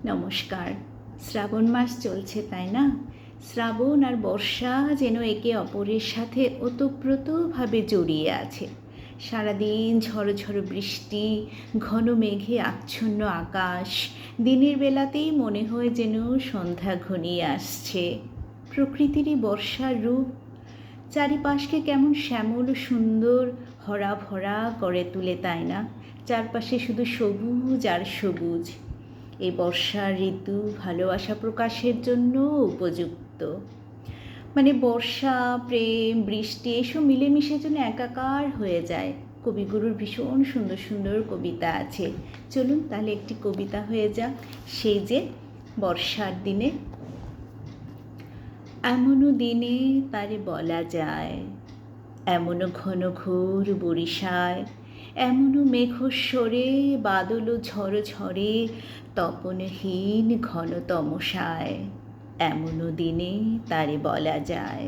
নমস্কার। শ্রাবণ মাস চলছে, তাই না? শ্রাবণ আর বর্ষা যেন একে অপরের সাথে ওতপ্রোতভাবে জড়িয়ে আছে। সারাদিন ঝড়ো ঝড়ো বৃষ্টি, ঘন মেঘে আচ্ছন্ন আকাশ, দিনের বেলাতেই মনে হয় যেন সন্ধ্যা ঘনিয়ে আসছে। প্রকৃতিরই বর্ষার রূপ চারিপাশকে কেমন শ্যামল সুন্দর হরা ভরা করে তুলে, তাই না? চারপাশে শুধু সবুজ আর সবুজ। এই বর্ষার ঋতু ভালোবাসা প্রকাশের জন্য উপযুক্ত। বর্ষা, প্রেম, বৃষ্টি এসব মিলেমিশে যেন একাকার হয়ে যায়। কবিগুরুর ভীষণ সুন্দর সুন্দর কবিতা আছে। চলুন তাহলে একটি কবিতা হয়ে যাক। সেই যে বর্ষার দিনে, এমনও দিনে তারে বলা যায়, এমনও ঘন ঘোর বরিশায়, এমনও মেঘস্বরে বাদল ঝড় ঝরে, তপনহীন ঘন তমসায়, এমনও দিনে তারে বলা যায়।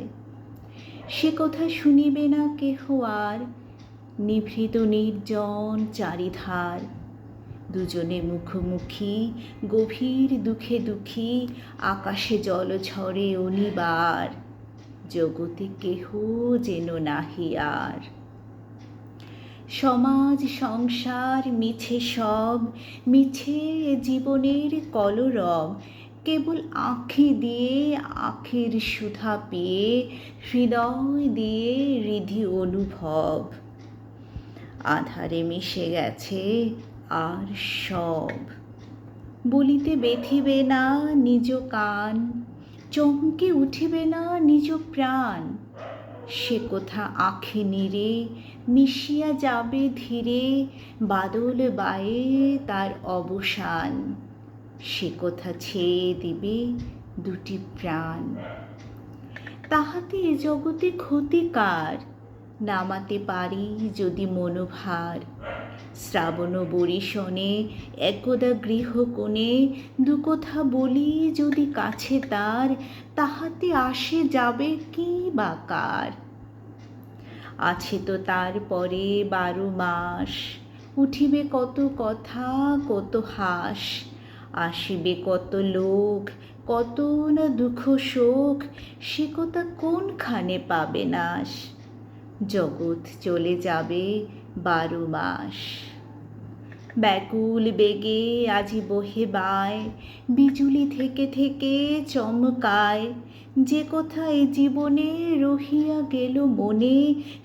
সে কথা শুনিবে না কেহ আর, নিভৃত নির্জন চারিধার, দুজনে মুখোমুখি গভীর দুঃখে দুঃখী, আকাশে জল ঝরে অনিবার, জগতে কেহ যেন নাহি আর। সমাজ সংসার মিছে সব, মিছে জীবনের কলরব, কেবল আঁখি দিয়ে আখের সুধা পেয়ে, হৃদয় দিয়ে হৃদি অনুভব, আধারে মিশে গেছে আর সব। বলিতে বেথিবে না নিজ কান, চমকে উঠিবে না নিজ প্রাণ, সে কথা আঁখি নীরে মিশিয়া যাবে ধীরে, বাদল বায়ে তার অবসান, সে কথা ছেয়ে দিবে দুটি প্রাণ। তাহাতে এ জগতে ক্ষতিকার, নামাতে পারি যদি মনোভার। শ্রাবণ বরিশনে একদা গৃহকোণে, দু কথা বলি যদি কাছে তার, তাহাতে আসে যাবে কি বা কার। আছে তো তার পরে 12 মাস, উঠিবে কত কথা কত হাস, আসিবে কত লোক কত না দুঃখ শোক, সে কথা কোনখানে পাবে নাশ। জগৎ চলে যাবে 12 মাস। ব্যাকুল বেগে আজি বহে বায়, বিজুলি থেকে থেকে চমকায়, যে কথা এ জীবনে রহিয়া গেল মনে,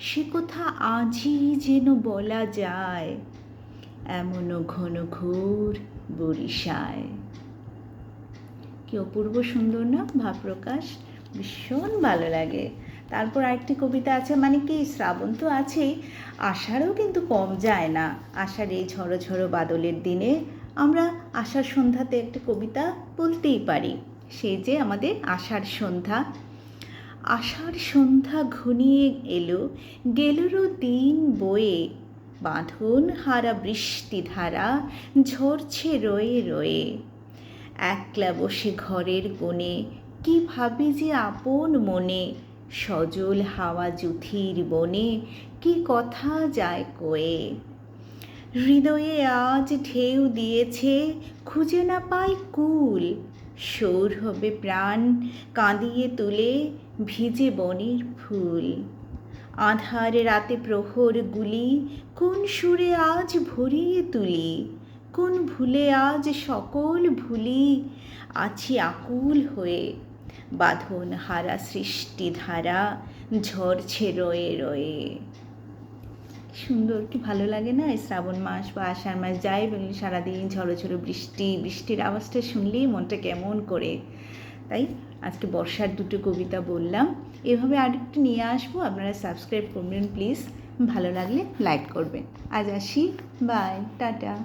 সে কথা আজই যেন বলা যায়, এমনও ঘন ঘোর বরিশায়। কি অপূর্ব সুন্দর না ভাব প্রকাশ, ভীষণ ভালো লাগে। তারপর আরেকটি কবিতা আছে, কি শ্রাবণ তো আছেই, আষাঢ়ও কিন্তু কম যায় না। আষাঢ় এই ঝড়ো ঝড়ো বাদলের দিনে আমরা আষাঢ় সন্ধ্যাতে একটি কবিতা বলতেই পারি। সেই যে আমাদের আষাঢ় সন্ধ্যা। আষাঢ় সন্ধ্যা ঘনিয়ে এলো, গেলরও দিন বয়ে, বাঁধন হারা বৃষ্টি ধারা ঝরছে রয়ে রয়ে। একলা বসে ঘরের কোণে, কি ভাবি যে আপন মনে, সজল হাওয়া জুথির বনে, কি কথা যায় কয়ে। হৃদয়ে আজ ঢেউ দিয়েছে, খুঁজে না পাই কুল, সৌরভে প্রাণ কাঁদিয়ে তুলে ভিজে বনের ফুল। আঁধার রাতে প্রহর গুলি, কোন সুরে আজ ভরিয়ে তুলি, কোন ভুলে আজ সকল ভুলি, আছি আকুল হয়ে, বাঁধন হারা সৃষ্টি ধারা ঝরছে রয়ে রয়ে। সুন্দর, কি ভালো লাগে না এই শ্রাবণ মাস বা আষাঢ় মাস। যাই বলি, সারাদিন ঝড়ো ঝড়ো বৃষ্টি, বৃষ্টির আওয়াজটা শুনলেই মনটা কেমন করে। তাই আজকে বর্ষার দুটো কবিতা বললাম। এভাবে আরেকটু নিয়ে আসবো, আপনারা সাবস্ক্রাইব করবেন প্লিজ। ভালো লাগলে লাইক করবেন। আজ আসি, বাই, টাটা।